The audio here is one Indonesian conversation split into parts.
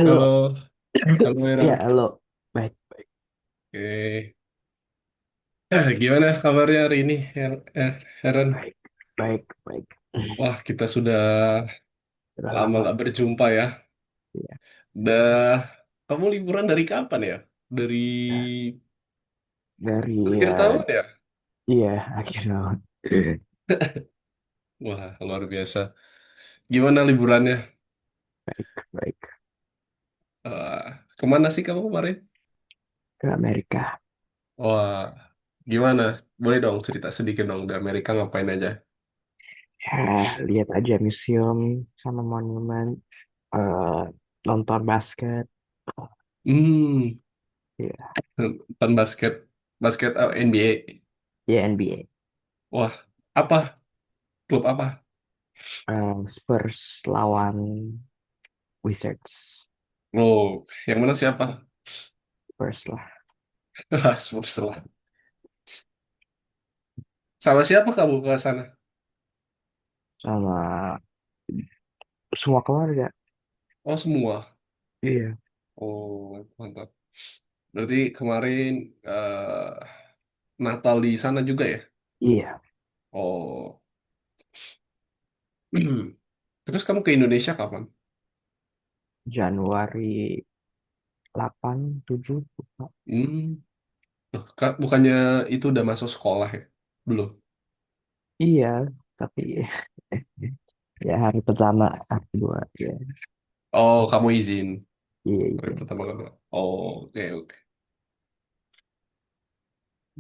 Halo, Halo, halo ya Heran. halo. Baik, baik, Oke. Gimana kabarnya hari ini, Heran? baik, baik, baik. Wah, kita sudah Sudah lama lama. nggak berjumpa ya. Ya, Dah, kamu liburan dari kapan ya? Dari ya. Dari akhir tahun ya? iya akhirnya. Wah, luar biasa. Gimana liburannya? Baik, baik. Eh, Kemana sih kamu kemarin? Ke Amerika. Wah, gimana? Boleh dong cerita sedikit dong. Di Amerika ngapain aja? Ya, lihat aja museum sama monumen. eh Nonton basket. Hmm, Ya, Nonton basket, basket NBA. ya NBA. Wah, apa? Klub apa? Spurs lawan Wizards. Oh, yang mana siapa? Spurs lah. Spurs lah. Sama siapa kamu ke sana? Sama semua keluarga. Oh, semua. Iya. Oh, mantap. Berarti kemarin Natal di sana juga ya? Iya. Oh. Terus kamu ke Indonesia kapan? Januari 8, 7. Hmm. Loh, bukannya itu udah masuk sekolah ya? Belum. Iya, tapi ya hari pertama, hari kedua, ya, Oh, kamu izin. iya Hari izin. pertama kedua. Oh, oke oke.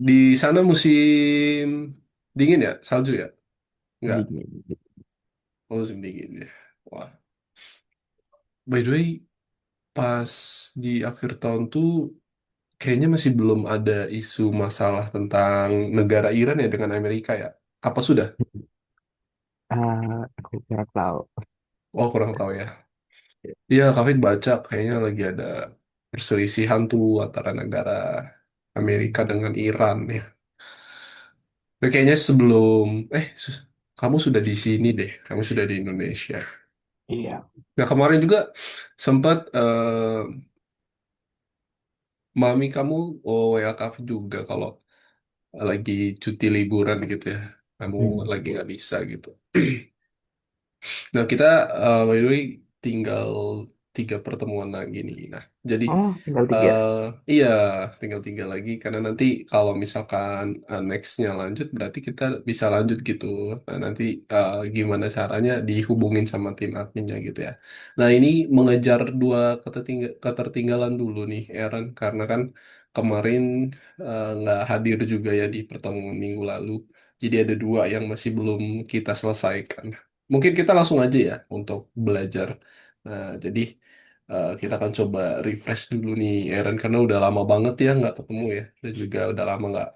Di sana musim dingin ya? Salju ya? Enggak. Dingin. Oh, musim dingin ya. Wah. By the way, pas di akhir tahun tuh kayaknya masih belum ada isu masalah tentang negara Iran ya dengan Amerika ya. Apa sudah? Aku kurang tahu. Oh, kurang tahu ya. Iya, Kavin baca kayaknya lagi ada perselisihan tuh antara negara Amerika dengan Iran ya. Tapi kayaknya sebelum kamu sudah di sini deh, kamu sudah di Indonesia. Iya. Nah, kemarin juga sempat mami kamu WA Kavin juga kalau lagi cuti liburan gitu ya. Kamu Hmm. lagi nggak bisa gitu. Nah, kita by the way tinggal 3 pertemuan lagi nih. Nah, jadi Oh, tinggal 3. eh iya tinggal 3 lagi karena nanti kalau misalkan nextnya lanjut berarti kita bisa lanjut gitu. Nah, nanti gimana caranya dihubungin sama tim adminnya gitu ya. Nah, ini mengejar dua ketertinggalan dulu nih, Aaron, karena kan kemarin nggak hadir juga ya di pertemuan minggu lalu. Jadi ada dua yang masih belum kita selesaikan. Mungkin kita langsung aja ya untuk belajar. Nah, jadi kita akan coba refresh dulu nih, Aaron, karena udah lama banget ya nggak ketemu ya. Dan juga udah lama nggak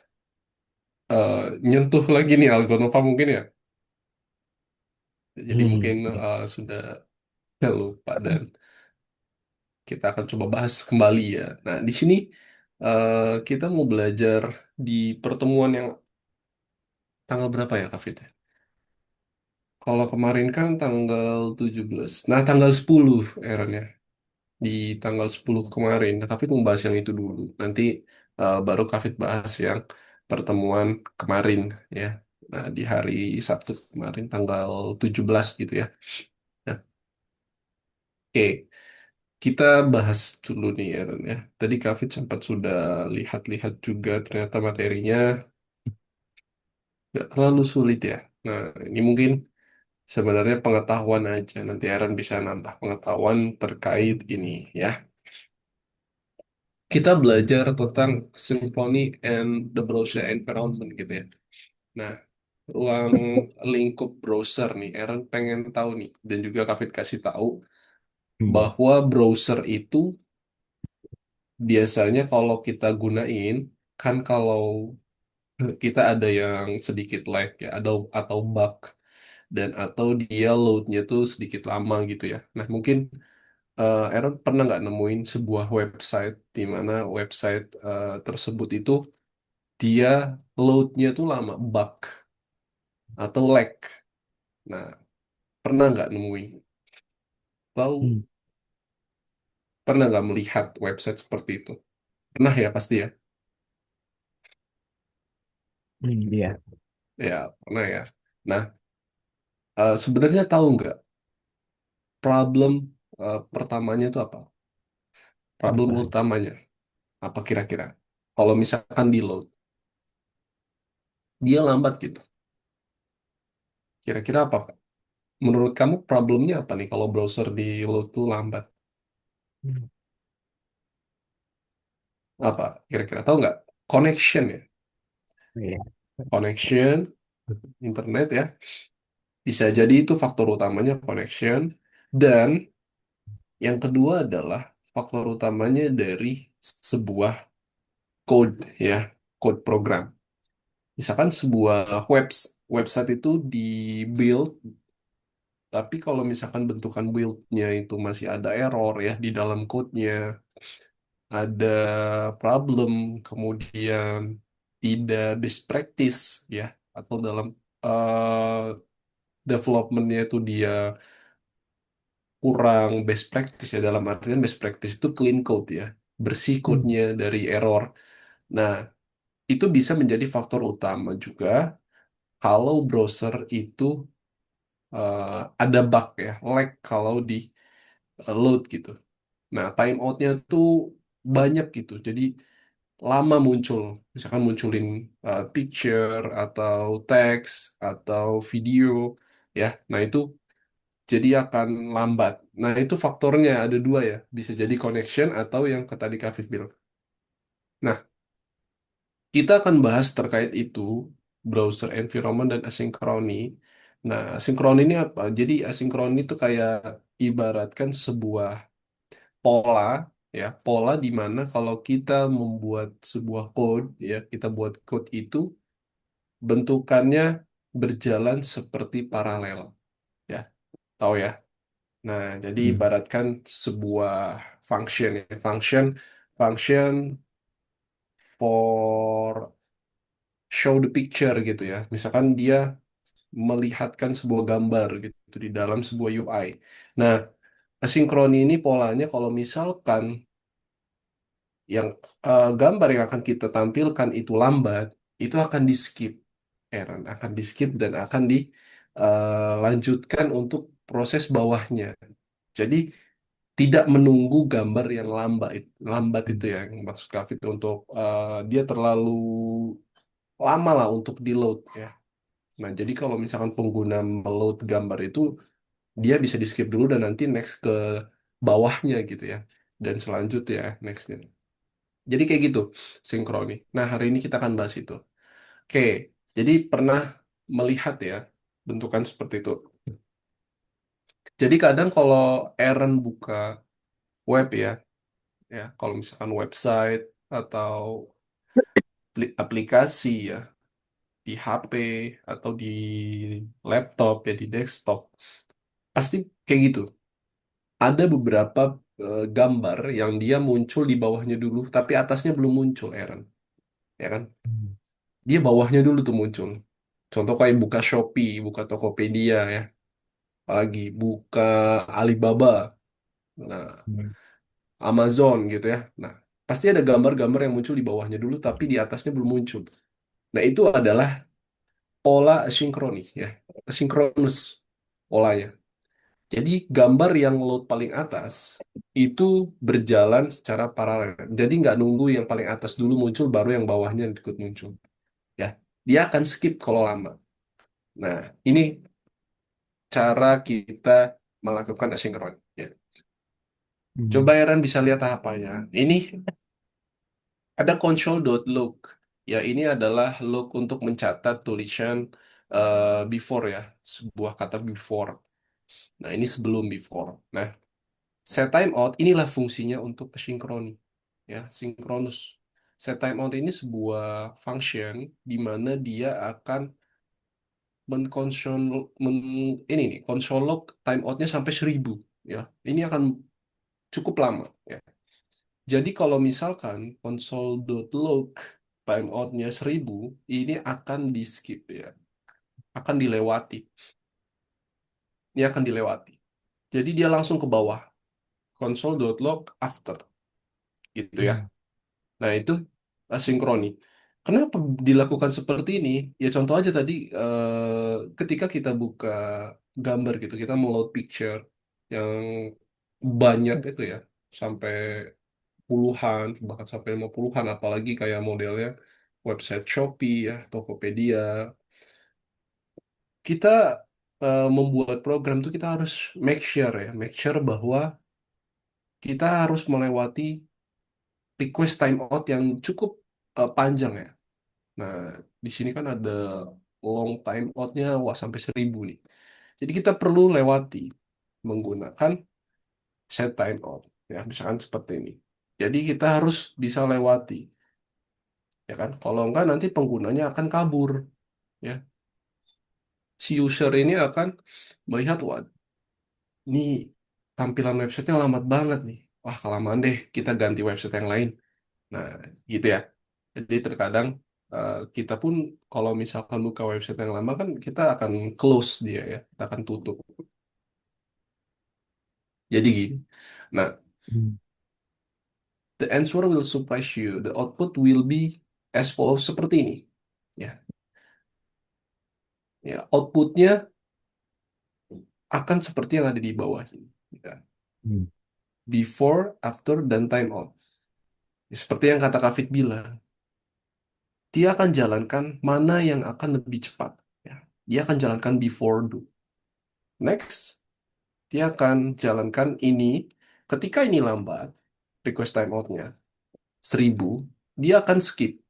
nyentuh lagi nih Algonova mungkin ya. Jadi mungkin Iya. sudah lupa dan kita akan coba bahas kembali ya. Nah, di sini kita mau belajar di pertemuan yang tanggal berapa ya, Kak Fit? Kalau kemarin kan tanggal 17. Nah, tanggal 10, Aaron ya. Di tanggal 10 kemarin. Nah, Kafit membahas yang itu dulu. Nanti baru Kafit bahas yang pertemuan kemarin ya. Nah, di hari Sabtu kemarin tanggal 17 gitu ya. Nah, oke. Kita bahas dulu nih Aaron ya. Tadi Kafit sempat sudah lihat-lihat juga ternyata materinya nggak terlalu sulit ya. Nah, ini mungkin sebenarnya pengetahuan aja. Nanti Aaron bisa nambah pengetahuan terkait ini ya. Kita belajar tentang symphony and the browser environment gitu ya. Nah, ruang lingkup browser nih, Aaron pengen tahu nih, dan juga Kavit kasih tahu Hmm. bahwa browser itu biasanya kalau kita gunain, kan kalau kita ada yang sedikit lag ya, atau bug, dan atau dia loadnya tuh sedikit lama gitu ya. Nah, mungkin Aaron pernah nggak nemuin sebuah website di mana website tersebut itu dia loadnya tuh lama, bug atau lag. Nah, pernah nggak nemuin? Tahu? Hmm. Pernah nggak melihat website seperti itu? Pernah ya pasti ya. Iya. Ya pernah ya. Nah, sebenarnya tahu nggak problem pertamanya itu apa? Problem Apa? utamanya apa kira-kira? Kalau misalkan di load, dia lambat gitu. Kira-kira apa, Pak? Menurut kamu problemnya apa nih kalau browser di load tuh lambat? Hmm. Apa? Kira-kira tahu nggak? Connection ya. Iya. Connection, internet ya. Bisa jadi itu faktor utamanya connection. Dan yang kedua adalah faktor utamanya dari sebuah code ya, code program. Misalkan sebuah website itu di build, tapi kalau misalkan bentukan build-nya itu masih ada error ya di dalam code-nya, ada problem, kemudian tidak best practice ya, atau dalam development-nya itu dia kurang best practice ya, dalam artian best practice itu clean code ya, bersih Hmm. code-nya dari error. Nah, itu bisa menjadi faktor utama juga kalau browser itu ada bug ya, lag kalau di load gitu. Nah, timeoutnya tuh banyak gitu. Jadi lama muncul. Misalkan munculin picture atau teks atau video ya. Nah, itu jadi akan lambat. Nah, itu faktornya ada dua ya. Bisa jadi connection atau yang tadi Kak bilang. Nah, kita akan bahas terkait itu, browser environment dan asinkroni. Nah, asinkron ini apa? Jadi asinkron itu kayak ibaratkan sebuah pola ya, pola di mana kalau kita membuat sebuah code ya, kita buat code itu bentukannya berjalan seperti paralel ya, tahu ya. Nah, jadi Hmm. ibaratkan sebuah function ya, function for show the picture gitu ya. Misalkan dia melihatkan sebuah gambar gitu di dalam sebuah UI. Nah, asinkron ini polanya kalau misalkan yang gambar yang akan kita tampilkan itu lambat, itu akan di skip, Aaron, akan di skip dan akan dilanjutkan untuk proses bawahnya. Jadi tidak menunggu gambar yang lambat Hmm. itu ya, yang maksud Kafit untuk dia terlalu lama lah untuk di load ya. Nah, jadi kalau misalkan pengguna meload gambar itu, dia bisa di skip dulu dan nanti next ke bawahnya gitu ya. Dan selanjutnya nextnya. Jadi kayak gitu sinkroni. Nah, hari ini kita akan bahas itu. Oke, jadi pernah melihat ya bentukan seperti itu. Jadi kadang kalau Aaron buka web ya, kalau misalkan website atau aplikasi ya di HP atau di laptop ya di desktop, pasti kayak gitu. Ada beberapa gambar yang dia muncul di bawahnya dulu, tapi atasnya belum muncul, Aaron. Ya kan? Hmm. Dia bawahnya dulu tuh muncul. Contoh kayak buka Shopee, buka Tokopedia ya, apalagi buka Alibaba, nah Hmm. Amazon gitu ya. Nah, pasti ada gambar-gambar yang muncul di bawahnya dulu, tapi di atasnya belum muncul. Nah, itu adalah pola asinkronis ya, asinkronus polanya. Jadi gambar yang load paling atas itu berjalan secara paralel. Jadi nggak nunggu yang paling atas dulu muncul, baru yang bawahnya ikut muncul. Ya, dia akan skip kalau lama. Nah, ini cara kita melakukan asinkron. Ya. Coba Hmm. Aaron bisa lihat tahapannya. Ini ada console.log. Ya, ini adalah log untuk mencatat tulisan before ya, sebuah kata before. Nah, ini sebelum before. Nah, set timeout inilah fungsinya untuk asinkroni. Ya, sinkronus. Set timeout ini sebuah function di mana dia akan menkonsol men, ini nih console log timeoutnya sampai 1000 ya. Ini akan cukup lama ya. Jadi kalau misalkan console.log timeoutnya 1000, ini akan di skip ya, akan dilewati. Ini akan dilewati. Jadi dia langsung ke bawah. console.log after gitu ya. Hmm. Nah, itu asinchrony. Kenapa dilakukan seperti ini? Ya contoh aja tadi ketika kita buka gambar gitu, kita mau load picture yang banyak itu ya, sampai puluhan, bahkan sampai 50-an, apalagi kayak modelnya website Shopee ya, Tokopedia. Kita membuat program tuh kita harus make sure bahwa kita harus melewati request timeout yang cukup panjang ya. Nah, di sini kan ada long timeoutnya wah sampai 1.000 nih. Jadi kita perlu lewati menggunakan set timeout ya, misalkan seperti ini. Jadi kita harus bisa lewati ya kan. Kalau enggak nanti penggunanya akan kabur ya. Si user ini akan melihat wah ini tampilan websitenya lambat banget nih. Wah, kelamaan deh, kita ganti website yang lain. Nah, gitu ya. Jadi terkadang kita pun kalau misalkan buka website yang lama kan kita akan close dia ya, kita akan tutup. Jadi gini. Nah, Hmm. the answer will surprise you. The output will be as follows seperti ini. Ya, ya outputnya akan seperti yang ada di bawah ini. Ya. Hmm. Before, after, dan time out. Ya, seperti yang kata Kafit bilang, dia akan jalankan mana yang akan lebih cepat. Ya. Dia akan jalankan before do. Next, dia akan jalankan ini. Ketika ini lambat, request timeoutnya 1.000, dia akan skip.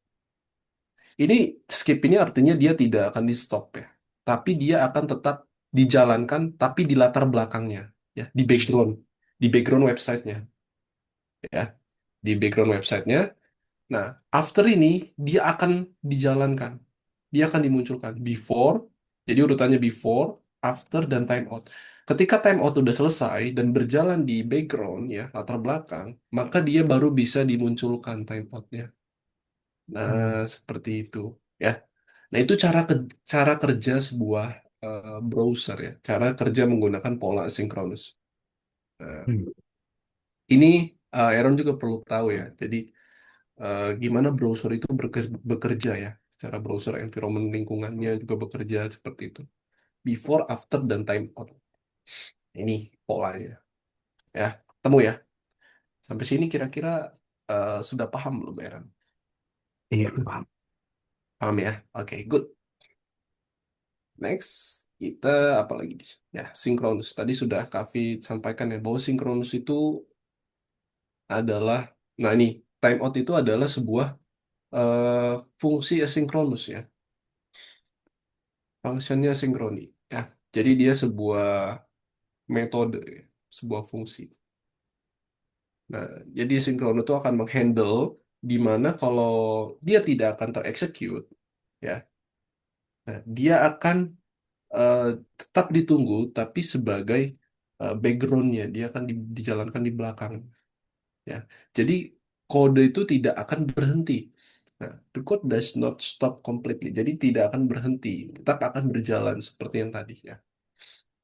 Ini skip ini artinya dia tidak akan di stop ya. Tapi dia akan tetap dijalankan, tapi di latar belakangnya. Ya, di background websitenya. Ya, di background websitenya. Nah, after ini dia akan dijalankan. Dia akan dimunculkan before, jadi urutannya before, after, dan timeout. Ketika timeout udah selesai dan berjalan di background ya, latar belakang, maka dia baru bisa dimunculkan timeoutnya. Nah, Hmm. seperti itu ya. Nah, itu cara kerja sebuah browser ya, cara kerja menggunakan pola asinkronus. Nah, Hmm. ini Aaron juga perlu tahu ya. Jadi gimana browser itu bekerja ya. Secara browser environment lingkungannya juga bekerja seperti itu. Before, after, dan time out. Ini polanya. Ya, temu ya. Sampai sini kira-kira sudah paham belum, Aaron? Iya, paham. Paham ya? Oke, good. Next, kita apa lagi di sini? Ya, sinkronus. Tadi sudah Kavi sampaikan ya bahwa sinkronus itu adalah, nah ini timeout itu adalah sebuah fungsi asinkronus ya, fungsinya sinkroni ya. Jadi dia sebuah metode, ya, sebuah fungsi. Nah, jadi sinkronus itu akan menghandle di mana kalau dia tidak akan terexecute ya, nah, dia akan eh, tetap ditunggu tapi sebagai backgroundnya dia akan dijalankan di belakang ya. Jadi kode itu tidak akan berhenti. Nah, the code does not stop completely. Jadi tidak akan berhenti, tetap akan berjalan seperti yang tadi ya.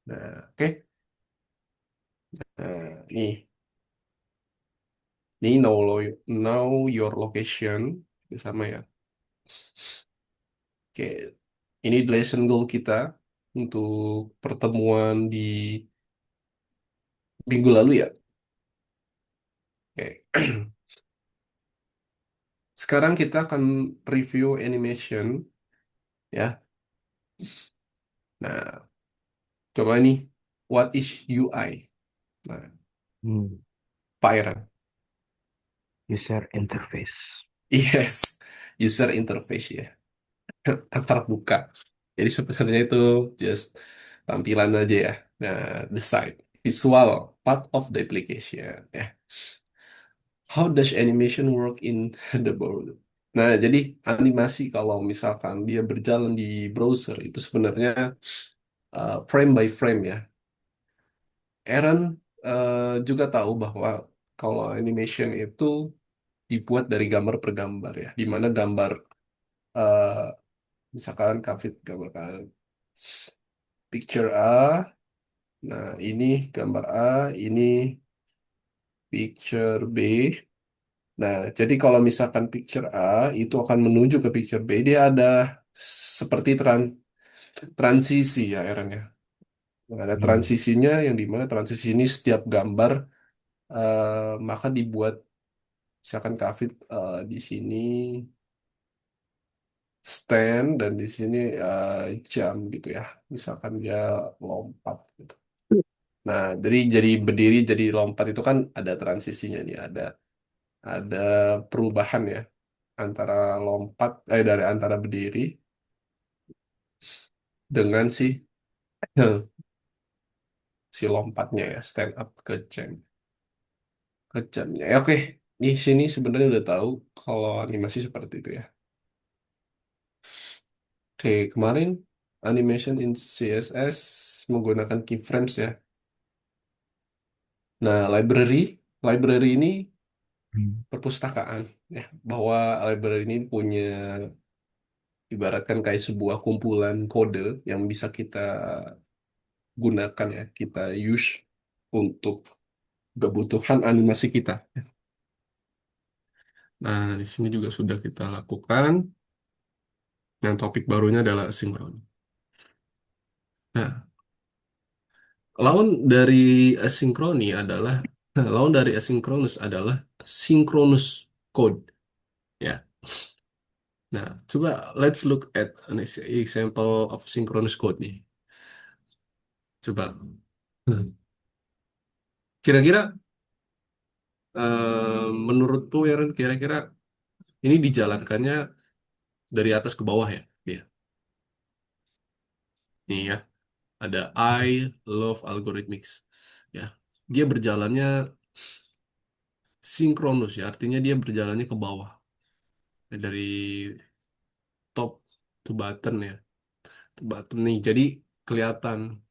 Nah, oke. Nah, ini know your location sama ya. Oke, ini lesson goal kita untuk pertemuan di minggu lalu ya. Oke. Sekarang kita akan review animation ya. Nah, coba nih, what is UI? Nah, Hmm. Python. User interface. Yes, user interface ya. Antar buka. Jadi sebenarnya itu just tampilan aja ya. Nah, the site, visual part of the application ya. How does animation work in the browser? Nah, jadi animasi kalau misalkan dia berjalan di browser itu sebenarnya frame by frame ya. Aaron juga tahu bahwa kalau animation itu dibuat dari gambar per gambar ya, di mana gambar eh, misalkan Kavit gambarkan picture A, nah ini gambar A, ini picture B. Nah, jadi kalau misalkan picture A itu akan menuju ke picture B, dia ada seperti transisi ya, Aaron ya. Nah, ada Hmm. transisinya yang dimana transisi ini setiap gambar maka dibuat misalkan Kafit di sini stand dan di sini jam gitu ya. Misalkan dia lompat gitu. Nah, jadi berdiri jadi lompat itu kan ada transisinya nih, ada perubahan ya antara lompat dari antara berdiri dengan si lompatnya ya stand up ke jamnya. Ya, oke, di sini sebenarnya udah tahu kalau animasi seperti itu ya. Oke, kemarin animation in CSS menggunakan keyframes ya. Nah, library ini Hmm. perpustakaan ya, bahwa library ini punya ibaratkan kayak sebuah kumpulan kode yang bisa kita gunakan ya, kita use untuk kebutuhan animasi kita. Nah, di sini juga sudah kita lakukan. Yang topik barunya adalah asinkron. Nah, lawan dari asinkroni adalah lawan dari asinkronus adalah synchronous code. Ya. Nah, coba let's look at an example of synchronous code nih. Coba. Hmm. Kira-kira menurutmu ya, Ren, kira-kira ini dijalankannya dari atas ke bawah ya? Iya. Nih ya, ada I love algorithmics. Ya. Dia berjalannya sinkronus ya, artinya dia berjalannya ke bawah. Ya, dari top to bottom ya. To bottom nih. Jadi kelihatan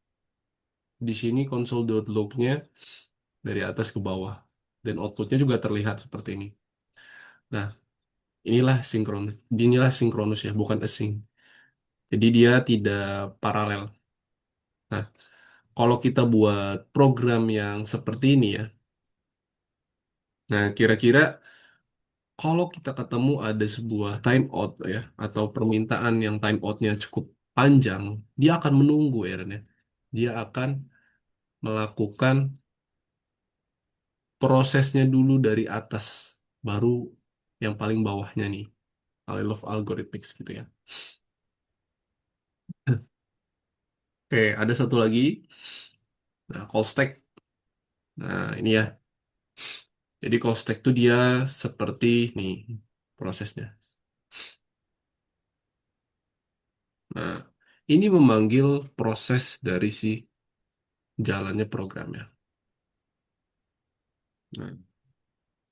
di sini console.log-nya dari atas ke bawah. Dan outputnya juga terlihat seperti ini. Nah, inilah sinkronus ya, bukan async. Jadi dia tidak paralel. Nah, kalau kita buat program yang seperti ini ya, nah kira-kira kalau kita ketemu ada sebuah timeout ya, atau permintaan yang timeoutnya cukup panjang, dia akan menunggu ya, Ren, ya. Dia akan melakukan prosesnya dulu dari atas, baru yang paling bawahnya nih. I love algorithmics gitu ya. Oke, ada satu lagi. Nah, call stack. Nah, ini ya. Jadi call stack tuh dia seperti nih prosesnya. Nah, ini memanggil proses dari si jalannya programnya. Nah,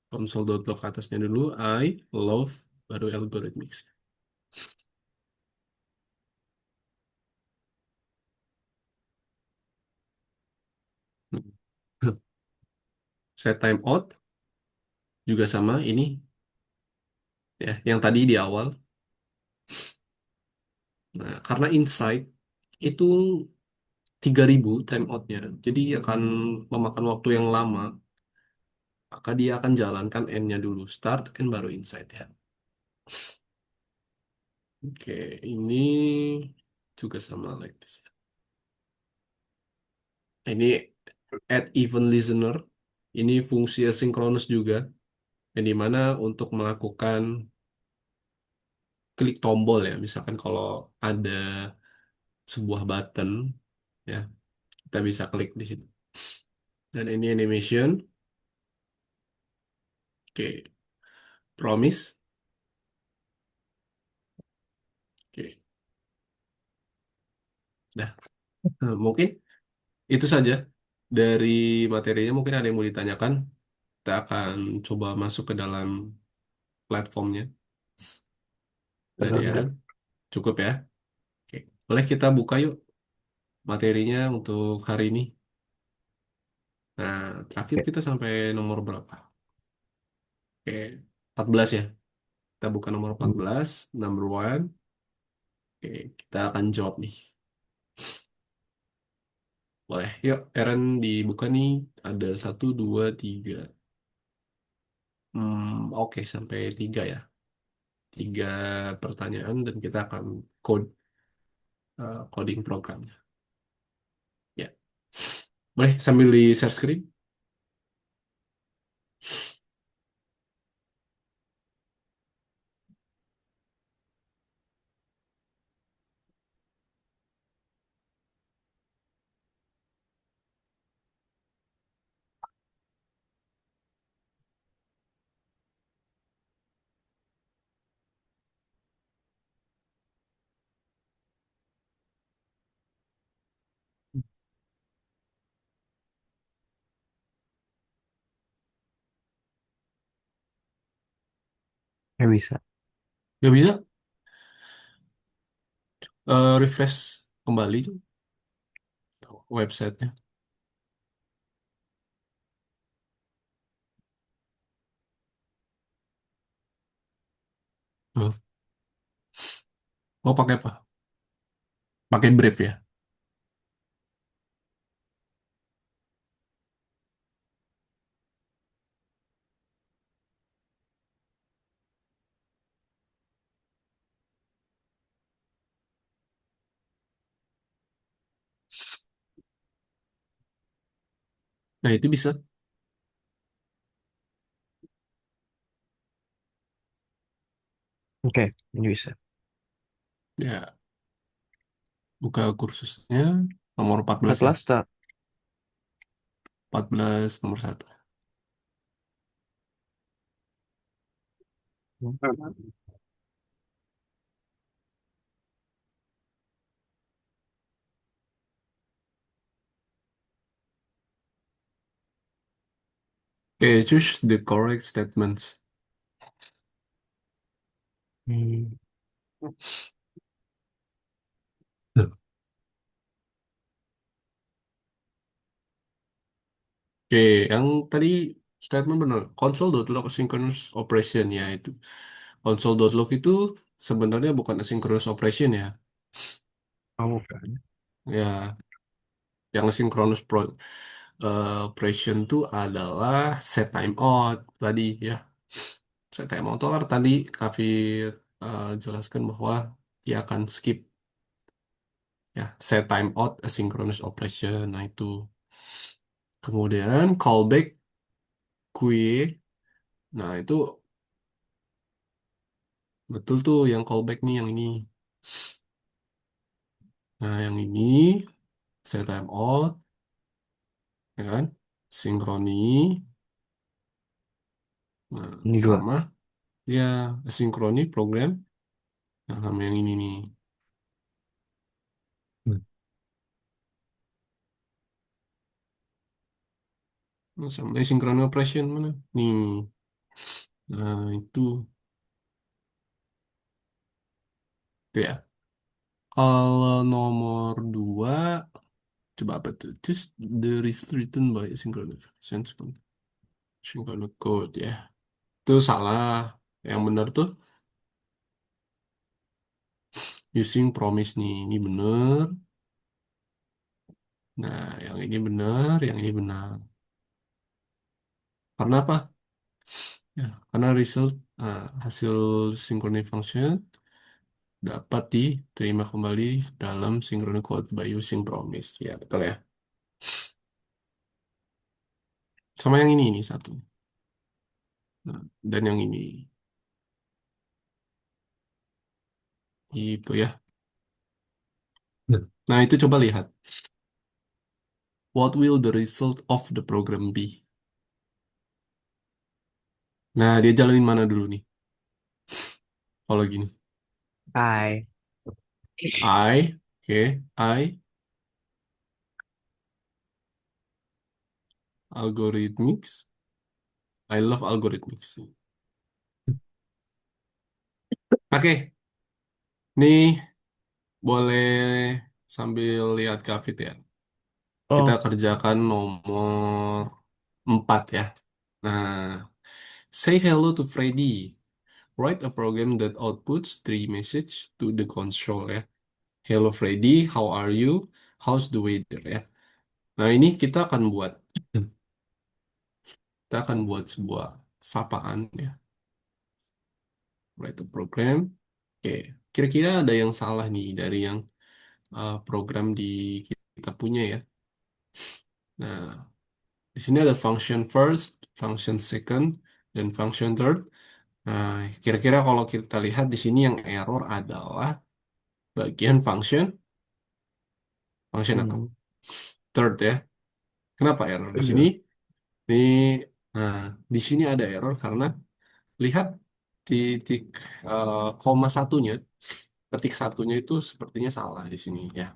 console.log atasnya dulu, I love, baru algorithmics. Hmm. Set timeout juga sama ini ya, yang tadi di awal. Nah, karena insight itu 3000 timeoutnya, jadi akan memakan waktu yang lama, maka dia akan jalankan N-nya dulu, start N baru insight ya. Oke, ini juga sama like this ya. Ini add event listener, ini fungsi asynchronous juga, yang dimana untuk melakukan klik tombol ya, misalkan kalau ada sebuah button ya, kita bisa klik di situ. Dan ini animation, oke, promise, oke. Nah, mungkin itu saja dari materinya. Mungkin ada yang mau ditanyakan. Kita akan coba masuk ke dalam platformnya dari Aaron. Cukup ya. Oke. Boleh kita buka yuk materinya untuk hari ini. Nah, terakhir Oke. kita sampai nomor berapa? Oke, 14 ya. Kita buka nomor empat Hmm. belas, number one. Oke, kita akan jawab nih. Boleh. Yuk, Aaron dibuka nih. Ada satu, dua, tiga. Oke, sampai tiga ya. Tiga pertanyaan dan kita akan coding programnya. Ya, boleh sambil di share screen. Nggak bisa. Nggak bisa. Refresh kembali tuh websitenya. Tuh. Mau pakai apa? Pakai Brave ya. Nah, itu bisa. Oke, ini bisa. Ya, buka kursusnya nomor 14 ya. 14 tak? 14 nomor satu. Oke, choose the correct statements. Hmm, Oke, yang tadi statement benar. Console.log asynchronous operation ya itu. Console.log itu sebenarnya bukan asynchronous operation ya. kamu kan? Ya, yang operation itu adalah set timeout tadi ya. Set timeout itu kan tadi Kavi jelaskan bahwa dia akan skip ya set timeout asynchronous operation. Nah itu. Kemudian callback queue. Nah itu betul tuh yang callback nih yang ini. Nah yang ini set timeout ya kan? Sinkroni. Nah Ini dua. sama ya sinkroni program. Nah sama yang ini nih. Hmm. Nah, sama asynchronous operation mana? Nih. Nah itu tuh ya. Kalau nomor dua, coba apa tuh? Choose the result written by asynchronous synchronous code ya. Itu salah. Yang benar tuh using promise nih. Ini benar. Nah, yang ini benar, yang ini benar. Karena apa? Ya, karena result hasil synchrony function dapat diterima kembali dalam synchrony code by using promise. Ya, betul ya. Sama yang ini satu. Nah, dan yang ini itu ya. Nah, itu coba lihat. What will the result of the program be? Nah, dia jalanin mana dulu nih? Kalau gini. I. Oke, algorithmics. I love algorithmics. Oke, nih boleh sambil lihat Kavit ya. Kita Oh, kerjakan nomor 4 ya. Nah, say hello to Freddy. Write a program that outputs three message to the console ya. Hello Freddy, how are you? How's the weather ya. Nah, ini kita akan buat sebuah. sapaan ya, write a program. Oke, kira-kira ada yang salah nih dari yang program di kita punya ya. Nah, di sini ada function first, function second, dan function third. Nah, kira-kira kalau kita lihat di sini yang error adalah bagian function apa? Hmm. Third ya. Kenapa error di sini? Iya. Ini, nah, di sini ada error karena lihat titik koma satunya, ketik satunya itu sepertinya salah di sini ya.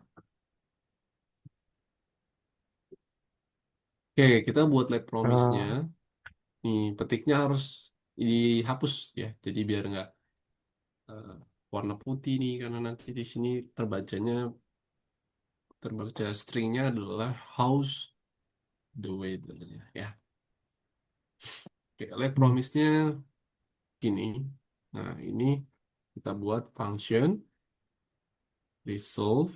Oke, kita buat let promise-nya. Oh, Nih, petiknya harus dihapus ya. Jadi biar nggak eh, warna putih nih, karena nanti di sini terbaca stringnya adalah house the weather ya. Oke, let hmm. promise-nya gini. Nah, ini kita buat function resolve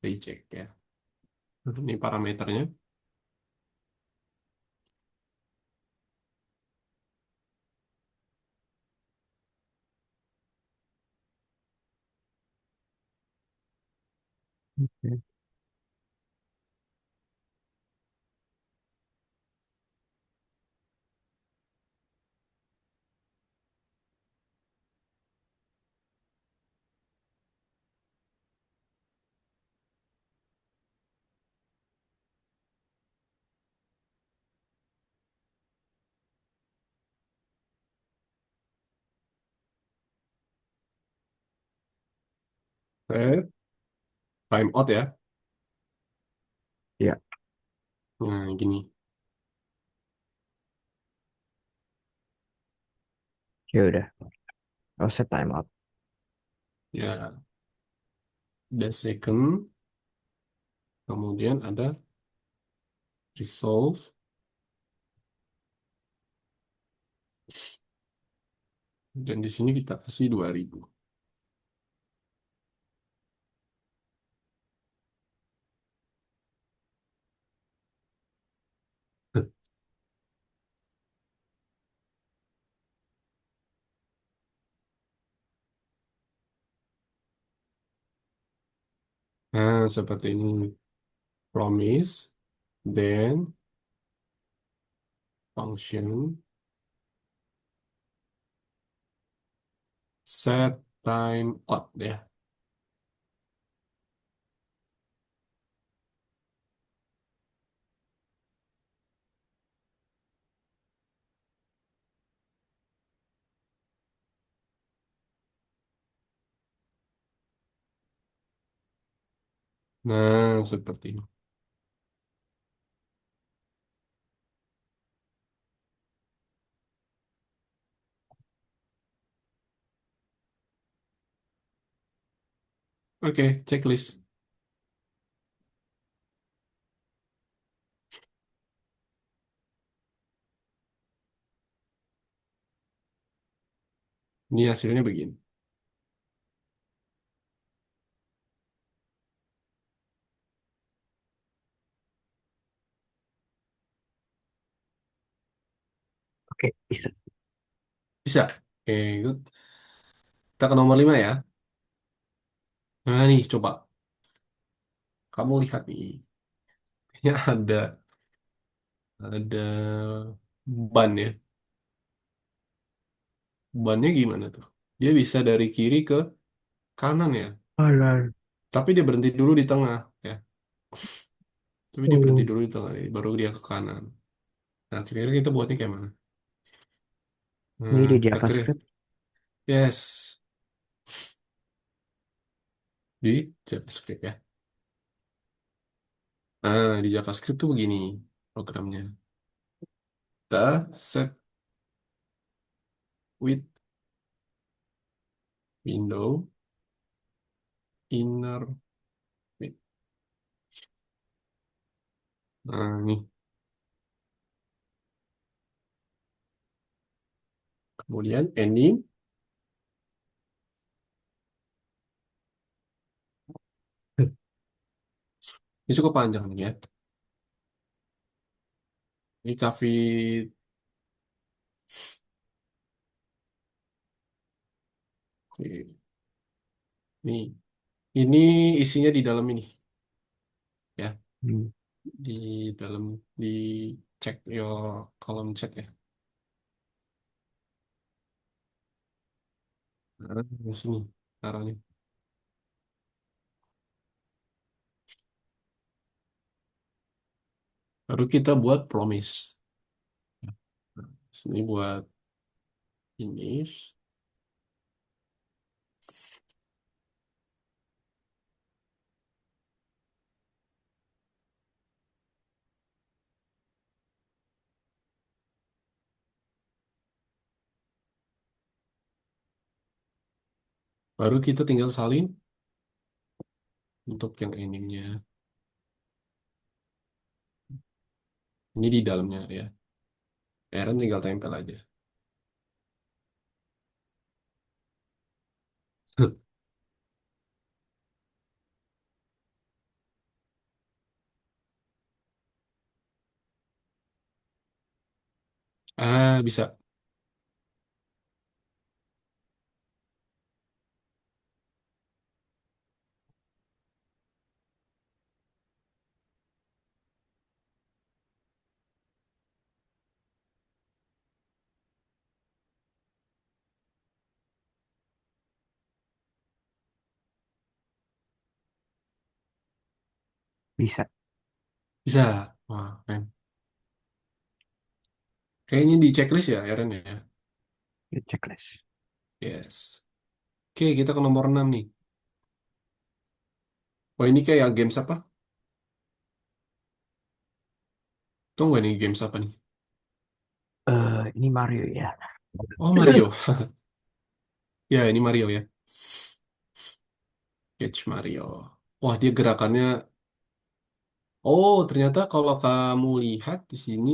reject ya. Ini parameternya. Oke. Timeout ya. Ya, Nah, gini. ya udah. Oh, set time out. Ya, ada second, kemudian ada resolve, dan di sini kita kasih 2000. Nah, seperti ini. Promise, then function, set time out ya. Nah, seperti ini. Oke, checklist. Ini hasilnya begini. Oke, bisa. Bisa. Oke, good. Kita ke nomor 5 ya. Nah, nih, coba. Kamu lihat nih. Ini ada ban ya. Bannya gimana tuh? Dia bisa dari kiri ke kanan ya. Alah. Tapi dia berhenti dulu di tengah ya. Tapi dia berhenti Oh, dulu di tengah nih, baru dia ke kanan. Nah, kira-kira kita buatnya kayak mana? ini di Kita kira, JavaScript. yes, di JavaScript ya. Nah, di JavaScript tuh begini programnya. Kita set with window inner with. Nah, nih. Kemudian ending. Ini cukup panjang nih ya. Ini kafe nih. Ini isinya di dalam ini ya. Hmm. Di dalam di cek your kolom chat ya. Nah, di sini taruhnya. Baru kita buat promise. Nah, sini buat ini. Baru kita tinggal salin untuk yang endingnya. Ini di dalamnya ya. Aaron tinggal tempel aja. Ah, bisa. Bisa. Bisa. Wah, keren. Kayaknya di checklist ya, Aaron ya. Ya, checklist. Yes. Oke, kita ke nomor 6 nih. Wah, ini kayak games apa? Tunggu nggak nih games apa nih? Ini Mario ya. Oh, Mario. Ya, ini Mario ya. Catch Mario. Wah, dia gerakannya. Oh, ternyata kalau kamu lihat di sini,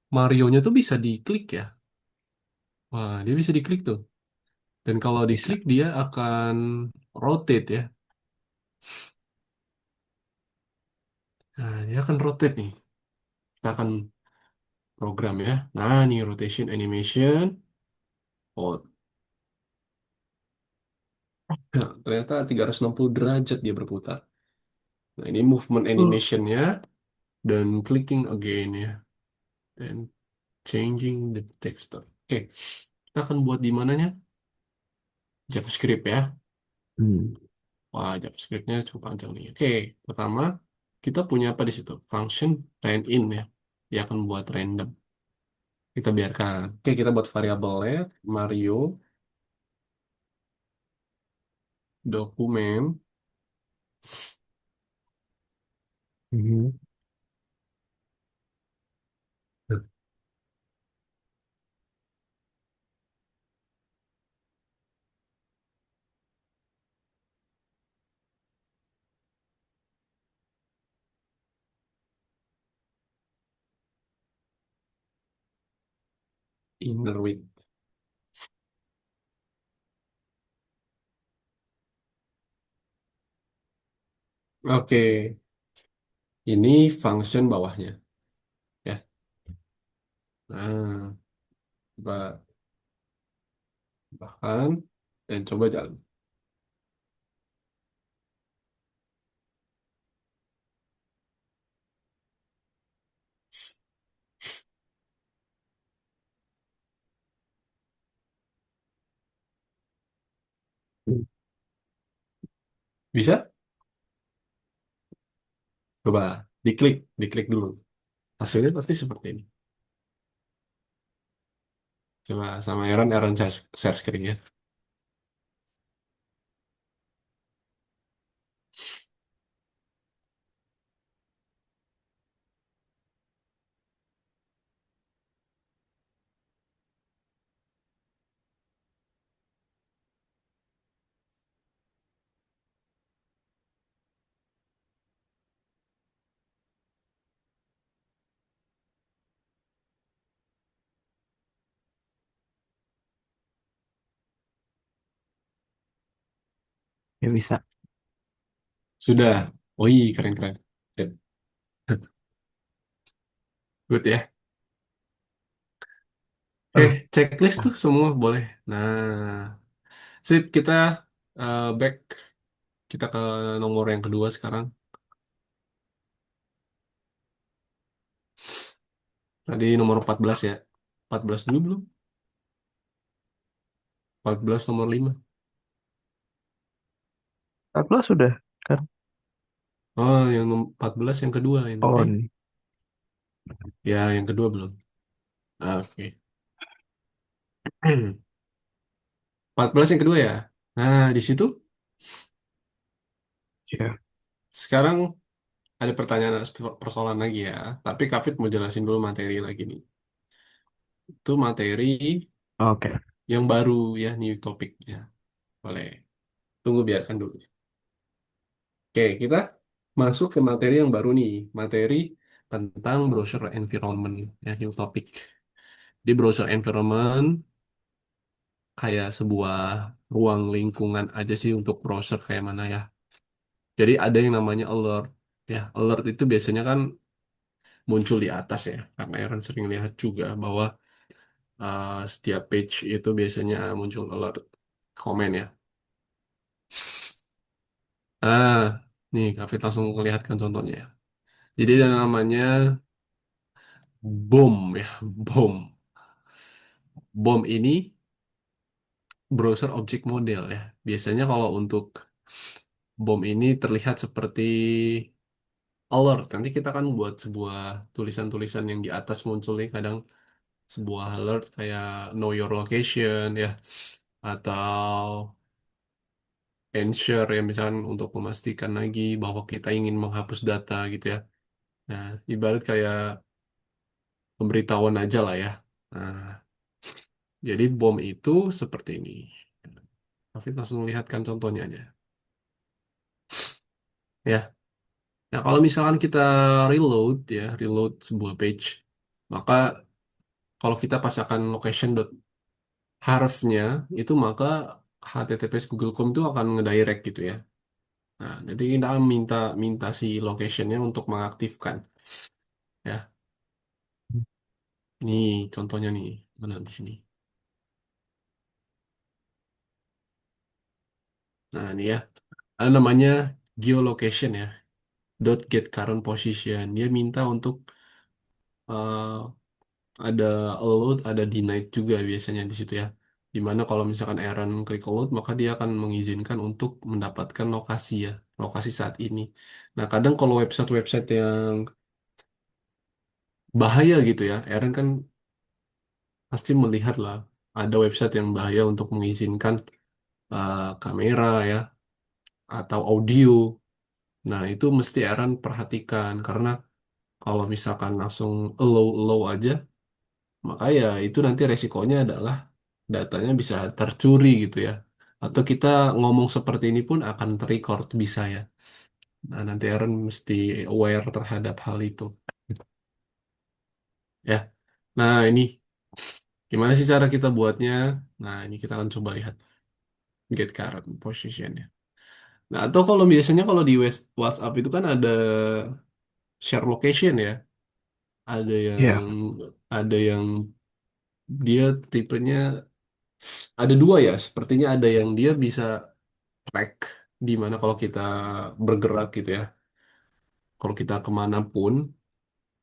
Marionya tuh bisa diklik ya. Wah, dia bisa diklik tuh. Dan kalau Bisa. diklik dia akan rotate ya. Nah, dia akan rotate nih. Kita akan program ya. Nah, nih rotation animation. Oh, ya, ternyata 360 derajat dia berputar. Nah, ini movement Oh. animationnya dan clicking again ya. Dan changing the texture. Oke, kita akan buat di mananya? JavaScript ya. Hmm. Wah, JavaScript-nya cukup panjang nih. Oke, pertama kita punya apa di situ? Function random ya. Dia akan buat random. Kita biarkan. Oke, kita buat variabelnya Mario dokumen Hmm. inner with. Oke, ini function bawahnya ya. Nah, coba bahkan dan coba jalan. Bisa? Coba diklik, diklik dulu. Hasilnya pasti seperti ini. Coba sama Aaron, Aaron share screen ya. Ya bisa. Sudah. Wih, keren-keren. Sip. Good ya. Oke, Eh, checklist oh, tuh semua boleh. Nah, sip kita back kita ke nomor yang kedua sekarang. Tadi nomor 14 ya. 14 dulu belum? 14 nomor 5. 14 sudah kan? Oh, yang 14 yang kedua yang On. ya yang kedua belum. Oke. 14 yang kedua ya. Nah, di situ Ya. sekarang ada pertanyaan persoalan lagi ya. Tapi Kafit mau jelasin dulu materi lagi nih. Itu materi Oke. yang baru ya, new topiknya. Boleh. Tunggu biarkan dulu. Oke, kita masuk ke materi yang baru nih. Materi tentang browser environment ya, new topic. Di browser environment kayak sebuah ruang lingkungan aja sih untuk browser kayak mana ya. Jadi ada yang namanya alert. Ya, alert itu biasanya kan muncul di atas ya. Karena Aaron sering lihat juga bahwa setiap page itu biasanya muncul alert komen ya. Ah, nih Kafit langsung lihatkan contohnya ya. Jadi ada namanya BOM ya, BOM. BOM ini browser object model ya. Biasanya kalau untuk BOM ini terlihat seperti alert. Nanti kita kan buat sebuah tulisan-tulisan yang di atas muncul nih kadang sebuah alert kayak know your location ya atau ensure ya misalkan untuk memastikan lagi bahwa kita ingin menghapus data gitu ya. Nah, ibarat kayak pemberitahuan aja lah ya. Nah, jadi bom itu seperti ini. David langsung lihatkan contohnya aja. Ya, nah kalau misalkan kita reload ya, reload sebuah page, maka kalau kita pasangkan location dot harfnya itu maka HTTPS Google.com itu akan ngedirect gitu ya. Nah, nanti kita minta minta si locationnya untuk mengaktifkan. Ya, nih contohnya nih mana di sini. Nah, ini ya, ada namanya geolocation ya. Dot get current position. Dia minta untuk ada allowed, ada denied juga biasanya di situ ya. Dimana kalau misalkan Aaron klik allowed, maka dia akan mengizinkan untuk mendapatkan lokasi ya, lokasi saat ini. Nah, kadang kalau website-website yang bahaya gitu ya, Aaron kan pasti melihat lah ada website yang bahaya untuk mengizinkan kamera ya atau audio. Nah, itu mesti Aaron perhatikan karena kalau misalkan langsung allow aja, maka ya itu nanti resikonya adalah datanya bisa tercuri gitu ya. Atau kita ngomong seperti ini pun akan terrecord bisa ya. Nah, nanti Aaron mesti aware terhadap hal itu. Ya. Nah, ini gimana sih cara kita buatnya? Nah, ini kita akan coba lihat get current position-nya. Nah, atau kalau biasanya kalau di WhatsApp itu kan ada share location ya. Ada yang Ya. ada yang dia tipenya ada dua ya. Sepertinya ada yang dia bisa track di mana kalau kita bergerak gitu ya. Kalau kita kemanapun,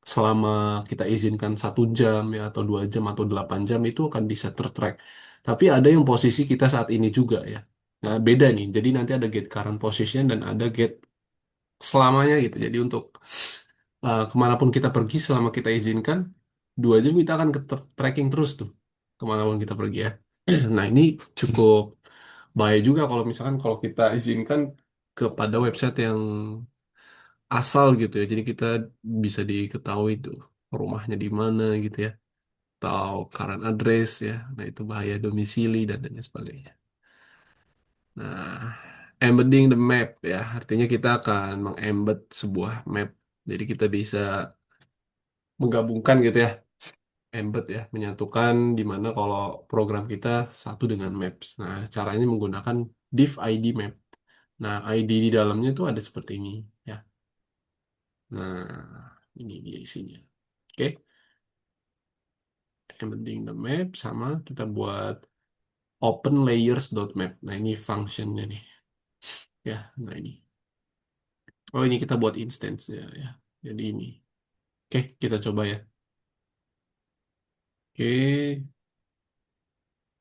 selama kita izinkan 1 jam ya atau 2 jam atau 8 jam itu akan bisa tertrack. Tapi ada yang posisi kita saat ini juga ya. Nah, beda nih. Jadi nanti ada get current position dan ada get selamanya gitu. Jadi untuk kemanapun kita pergi selama kita izinkan 2 jam kita akan ke tracking terus tuh kemanapun kita pergi ya. Nah, ini cukup bahaya juga kalau misalkan kalau kita izinkan kepada website yang asal gitu ya. Jadi kita bisa diketahui tuh rumahnya di mana gitu ya. Atau current address ya. Nah itu bahaya domisili dan lain sebagainya. Nah, embedding the map ya. Artinya kita akan mengembed sebuah map. Jadi kita bisa menggabungkan gitu ya. Embed ya. Menyatukan di mana kalau program kita satu dengan maps. Nah, caranya menggunakan div ID map. Nah, ID di dalamnya itu ada seperti ini ya. Nah, ini dia isinya. Oke. embedding the map sama kita buat open layers.map. Nah, ini functionnya nih. Ya, nah ini. Oh, ini kita buat instance ya, ya. Jadi ini. Oke, kita coba ya. Oke,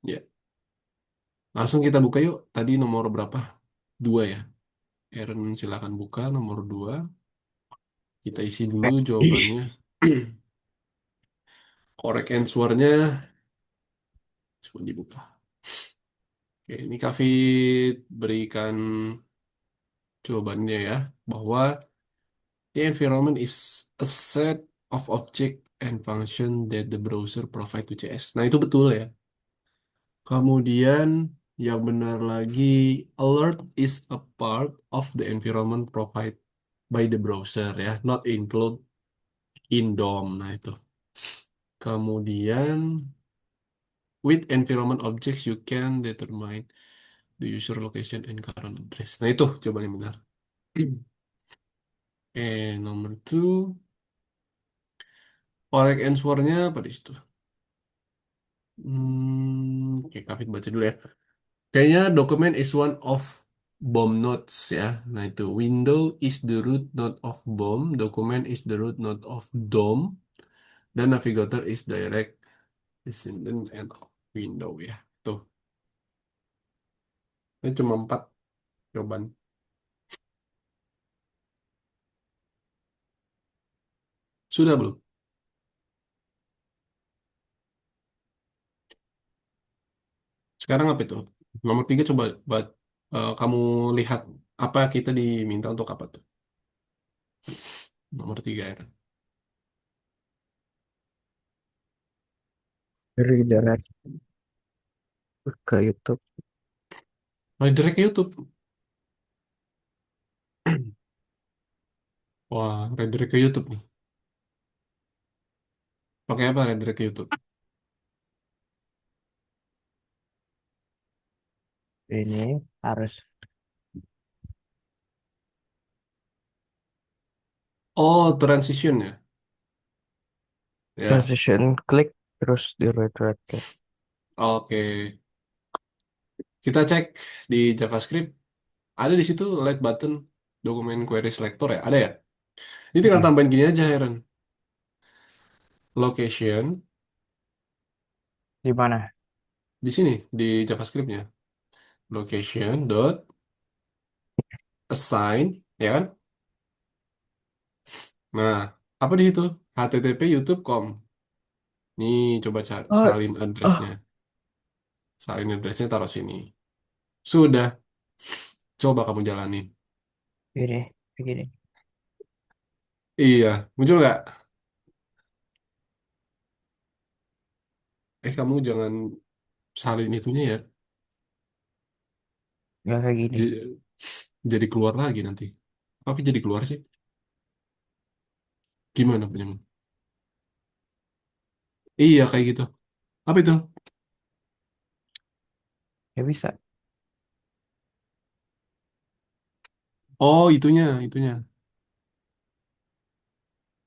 ya. Langsung kita buka yuk. Tadi nomor berapa? Dua ya. Aaron silakan buka nomor dua. Kita isi dulu Oke. jawabannya. Correct answer-nya coba dibuka. Oke, ini Kafit berikan jawabannya ya. Bahwa the environment is a set of object and function that the browser provide to JS. Nah, itu betul ya. Kemudian yang benar lagi, alert is a part of the environment provided by the browser ya, not include in DOM. Nah, itu. Kemudian with environment objects you can determine the user location and current address. Nah, itu jawaban yang benar. Nomor two, correct answer-nya apa di situ? Oke, Kafit baca dulu ya. Kayaknya dokumen is one of BOM nodes ya. Nah itu window is the root node of BOM, dokumen is the root node of DOM, dan navigator is direct descendant and of window ya. Tuh, ini cuma empat jawaban. Sudah belum? Sekarang apa itu? Nomor tiga coba kamu lihat apa kita diminta untuk apa tuh? Nomor tiga ya. Redirect ke YouTube. Redirect ke YouTube. Wah, redirect ke YouTube nih. Pakai apa redirect ke YouTube? Ini harus Oh, transition ya. Ya, transition klik terus di redirect ke. oke. Kita cek di JavaScript. Ada di situ light button dokumen query selector ya. Ada ya? Ini tinggal Mm-mm. tambahin gini aja, Heron. Location Di mana? di sini di JavaScriptnya. Location dot assign, ya kan? Nah, apa di situ? HTTP YouTube.com. Nih, coba Oh, salin oh, addressnya. Salin addressnya taruh sini. Sudah, coba kamu jalanin. ini begini. Iya, muncul nggak? Kamu jangan salin itunya ya. Nggak kayak gini. J- jadi keluar lagi nanti. Tapi jadi keluar sih. Gimana punya? Iya kayak gitu. Apa itu? Ya bisa. Oh itunya.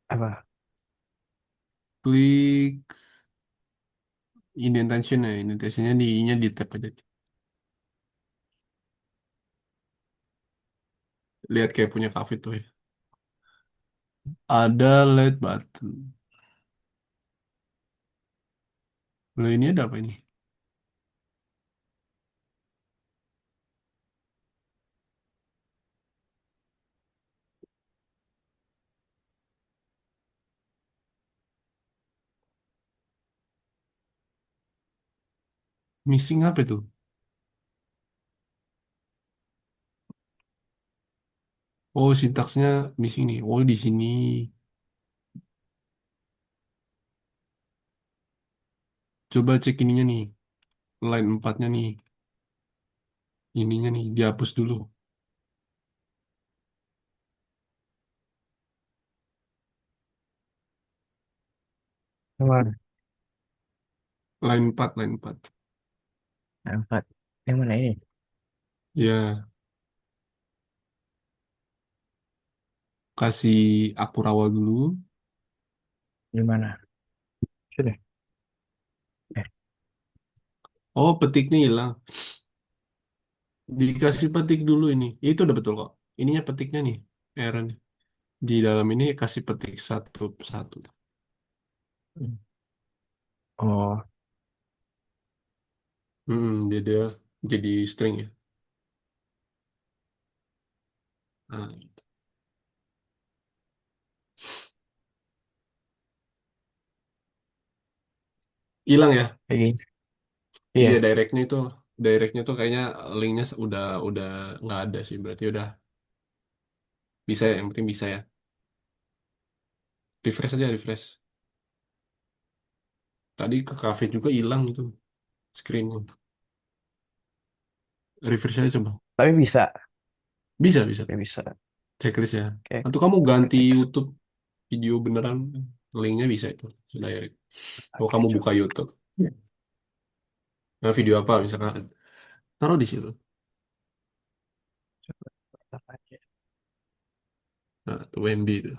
Apa? Klik indentation ya. Indentationnya nya di tab aja. Lihat kayak punya kafe tuh ya. Ada LED button. Nah ini ada apa ini? Missing apa itu? Oh sintaksnya missing nih. Oh di sini. Coba cek ininya nih. Line 4-nya nih. Ininya nih dihapus dulu. Yang mana? Line 4. Yang empat. Yang mana ini? Ya, kasih aku rawal dulu. Di mana? Sudah. Oh, petiknya hilang. Dikasih petik dulu ini. Itu udah betul kok. Ininya petiknya nih, Aaron. Di dalam ini kasih petik satu satu. Hmm. Oh, Dia jadi string ya. Nah, gitu. Hilang ya. kayak gini. Iya, Iya. directnya tuh kayaknya linknya udah nggak ada sih. Berarti udah bisa ya. Yang penting bisa ya. Refresh aja, refresh. Tadi ke cafe juga hilang itu screennya. Refresh aja coba. Tapi bisa. Bisa, bisa. Ya bisa. Checklist ya. Oke. Atau kamu ganti Oke. YouTube video beneran, linknya bisa itu. Sudah direct. Kalau Oke, kamu buka coba. YouTube. Nah, video apa misalkan. Taruh di situ. Coba. Tetap aja. Nah, tuh Wemby itu.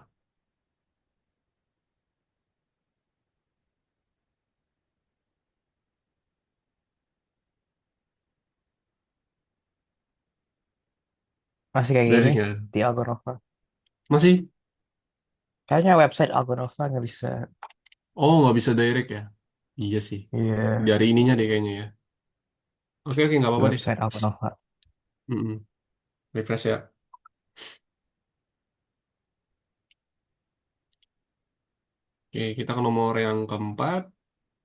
Masih kayak gini Directnya. di Algonova. Masih? Kayaknya website Algonova nggak bisa. Oh, nggak bisa direct ya? Iya sih. Iya, Dari ininya deh kayaknya ya. Oke, oke, nggak di apa-apa deh. website Algonova. Mm-mm. Refresh ya. Oke, kita ke nomor yang keempat.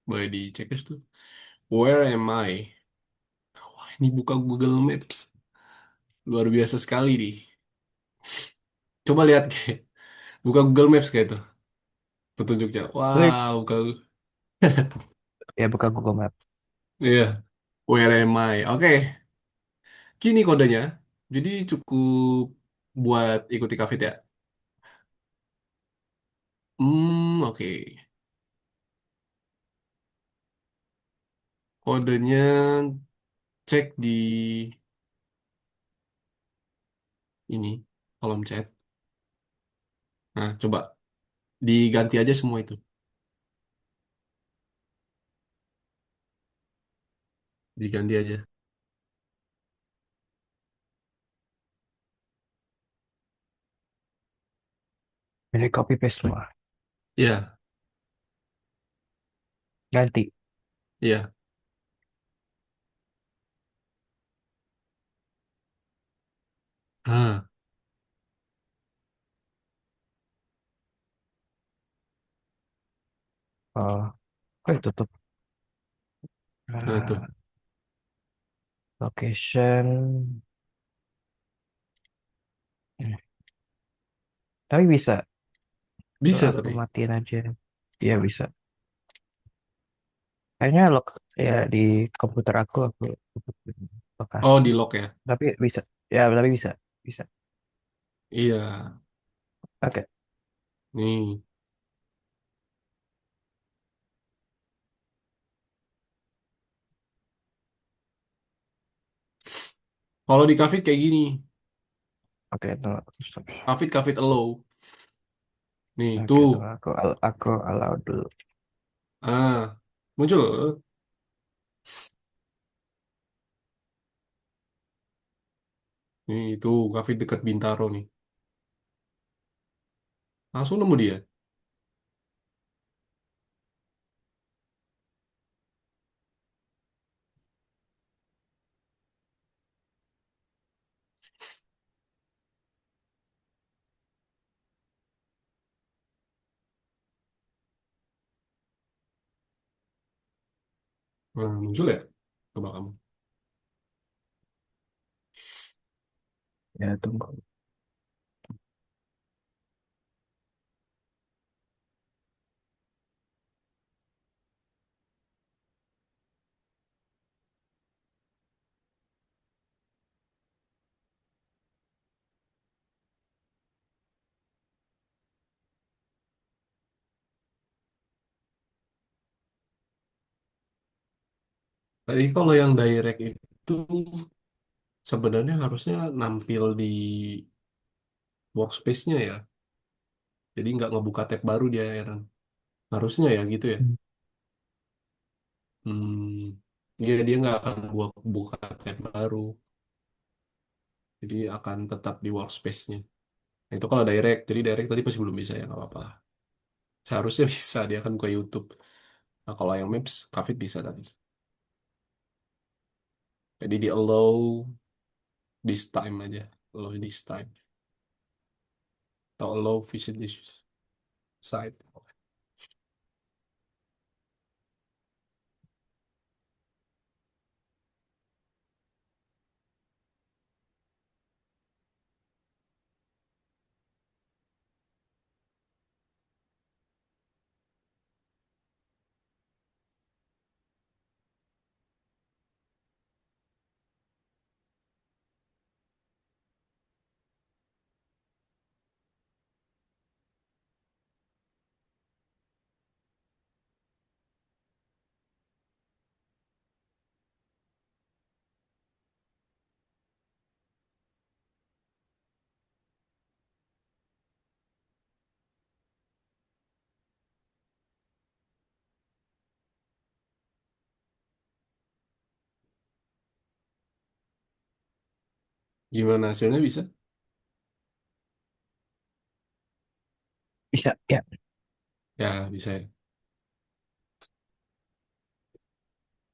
Boleh di checklist tuh. Where am I? Wah, ini buka Google Maps. Luar biasa sekali nih. Coba lihat kayak. Buka Google Maps kayak itu. Petunjuknya. Klik. Wow, buka. Ya, buka Google Map. Iya. Where am I? Oke. Kini kodenya. Jadi cukup buat ikuti Kafit ya. Oke. Kodenya cek di ini kolom chat. Nah, coba diganti aja semua itu. Diganti aja. Ini copy paste semua. Iya, Ganti. iya. Ah, Oh, klik tutup. nah tuh. Ah, location. Hmm. Tapi bisa. Tuh, Bisa aku tapi. matiin aja. Iya bisa. Kayaknya ya di komputer aku Oh, lokasi. di lock ya. Tapi bisa. Ya, tapi bisa. Bisa. Iya. Oke. Nih. Kalau di Kafit kayak gini. Oke, tunggu. Stop. Kafit Kafit allow. Nih, Oke, tunggu. tuh. Aku allow dulu. Ah, muncul. Nih, tuh Kafit dekat Bintaro nih. Langsung nemu dia. Nah, muncul ya? Coba kamu. Ya, tunggu. Tadi kalau yang direct itu sebenarnya harusnya nampil di workspace-nya ya. Jadi nggak ngebuka tab baru dia, Aaron. Harusnya ya gitu ya. Hmm. Hmm. Dia nggak akan buka tab baru, jadi akan tetap di workspace-nya. Nah, itu kalau direct, jadi direct tadi masih belum bisa ya, nggak apa-apa lah. Seharusnya bisa, dia akan buka YouTube. Nah, kalau yang Maps, Kafit bisa tadi. Jadi di allow this time aja, allow this time, atau allow visit this site. Gimana hasilnya bisa? Bisa, ya. Ya, bisa ya.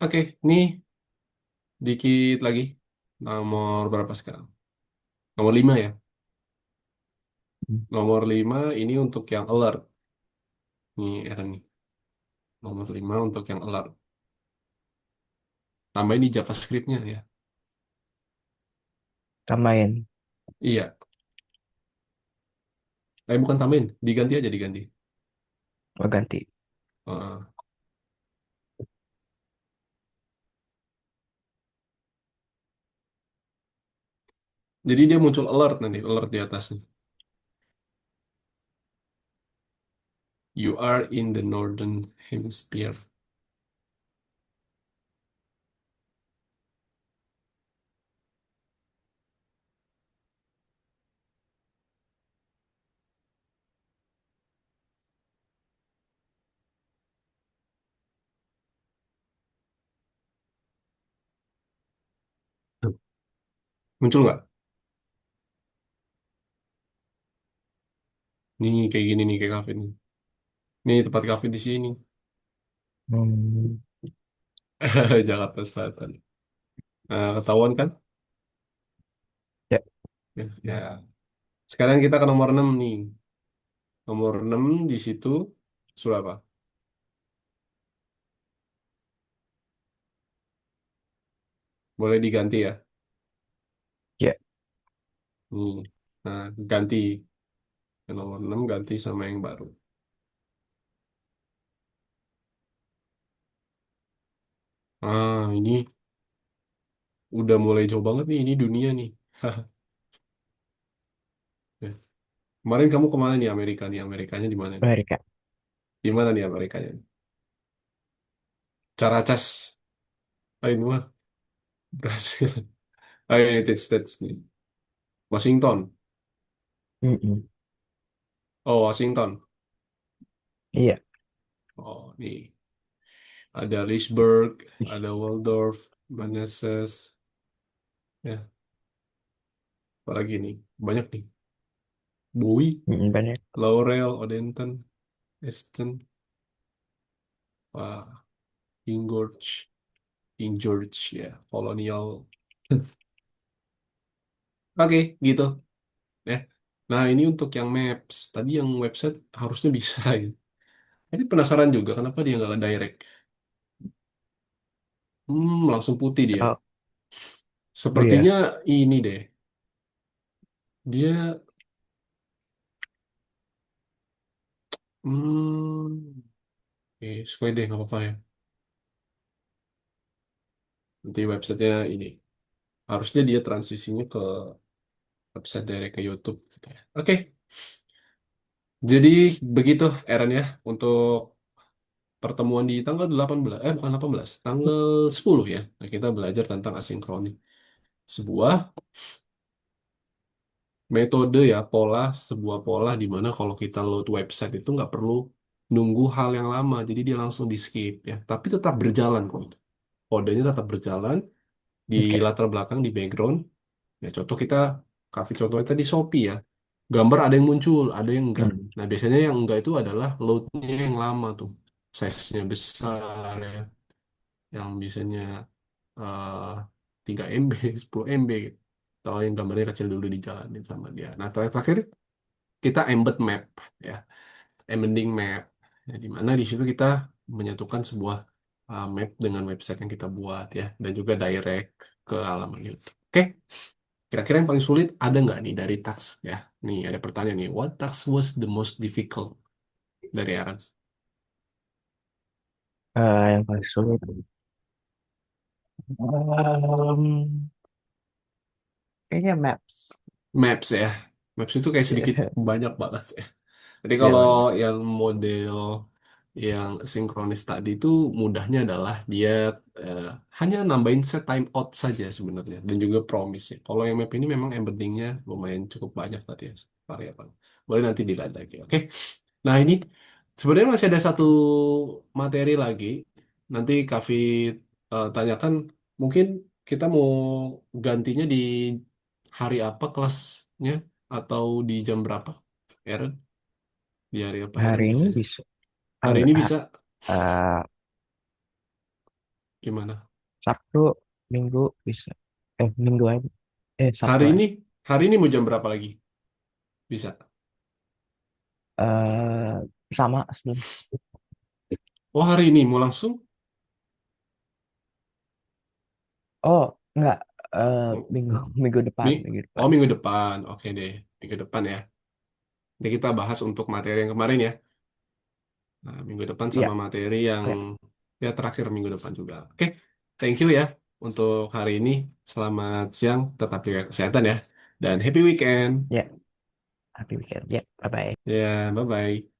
Oke, nih dikit lagi. Nomor berapa sekarang? Nomor 5 ya. Hmm. Nomor 5 ini untuk yang alert. Nih, Aaron nih. Nomor 5 untuk yang alert. Tambahin di JavaScript-nya ya. Tambahin. Iya. Bukan tambahin. Diganti aja, diganti. Oh, ganti. Heeh. Jadi dia muncul alert nanti. Alert di atasnya. You are in the Northern Hemisphere. Muncul nggak? Nih, kayak gini nih, kayak kafe nih. Nih, tempat kafe di sini. Hmm. Jakarta Selatan. Nah, ketahuan kan? Ya, Ya. Ya. Sekarang kita ke nomor 6 nih. Nomor 6 di situ sudah apa? Boleh diganti ya. ya. Nih. Nah, ganti. Ke nomor 6 ganti sama yang baru. Ini udah mulai jauh banget nih. Ini dunia nih. Ya. Kemarin kamu kemana nih Amerika nih? Amerikanya di mana nih? Amerika. Di mana nih Amerikanya? Caracas. Ini mah Brasil. United States nih. Washington. Mm-mm. Oh, Washington. Iya. Oh, nih. Ada Leesburg, Ih, ada Waldorf, Manassas. Ya, apalagi nih? Banyak nih. Bowie, banyak. Laurel, Odenton, Easton, wah, King George, King George ya, Colonial. Oke, gitu ya. Nah, ini untuk yang Maps. Tadi yang website harusnya bisa ya. Ini penasaran juga kenapa dia nggak direct. Langsung putih dia. Oh, oh Sepertinya ya. ini deh. Dia sesuai deh nggak apa-apa ya. Nanti websitenya ini. Harusnya dia transisinya ke website direct ke YouTube gitu ya. Oke, jadi begitu Aaron ya untuk pertemuan di tanggal 18, bukan 18, tanggal 10 ya. Nah, kita belajar tentang asinkronik. Sebuah metode ya, sebuah pola di mana kalau kita load website itu nggak perlu nunggu hal yang lama, jadi dia langsung di skip ya. Tapi tetap berjalan kok itu. kodenya tetap berjalan di Oke. latar belakang, di background. Ya contoh kita, kasih contohnya tadi Shopee ya. Gambar ada yang muncul, ada yang enggak. Hmm. Nah biasanya yang enggak itu adalah loadnya yang lama tuh. Size-nya besar ya. Yang biasanya eh 3 MB, 10 MB gitu. Atau yang gambarnya kecil dulu dijalanin sama dia. Nah terakhir kita embed map ya. Embedding map. Ya, di mana di situ kita menyatukan sebuah map dengan website yang kita buat ya. Dan juga direct ke halaman YouTube. Oke. Kira-kira yang paling sulit ada nggak nih dari task ya? Nih ada pertanyaan nih. What task was the most difficult dari Aaron? Yang paling sulit. Em, Kayaknya maps. Maps ya. Maps itu kayak sedikit Iya, banyak banget ya. Jadi iya kalau banyak. yang model yang sinkronis tadi itu mudahnya adalah dia eh, hanya nambahin set time out saja sebenarnya dan juga promise ya. Kalau yang map ini memang embeddingnya lumayan cukup banyak tadi ya variabel. Boleh nanti dilihat lagi. Oke. Nah ini sebenarnya masih ada satu materi lagi. Nanti Kavi tanyakan mungkin kita mau gantinya di hari apa kelasnya atau di jam berapa? Aaron? Di hari apa Aaron Hari ini bisanya? bisa. Hari Enggak. ini bisa Eh, gimana? Sabtu, Minggu bisa. Minggu aja. Sabtu Hari aja. ini, hari ini mau jam berapa lagi? Bisa. eh Sama sebelum. Oh hari ini mau langsung? Oh, enggak. Oh, Minggu minggu depan, mi- minggu oh depan. minggu depan. Oke deh, minggu depan ya. Jadi kita bahas untuk materi yang kemarin ya. Nah, minggu depan sama Iya, materi yang oke. ya terakhir minggu depan juga. Oke, thank you ya untuk hari ini. Selamat siang, tetap jaga kesehatan ya. Dan happy weekend. Ya, happy weekend. Ya, bye bye. Ya, bye-bye.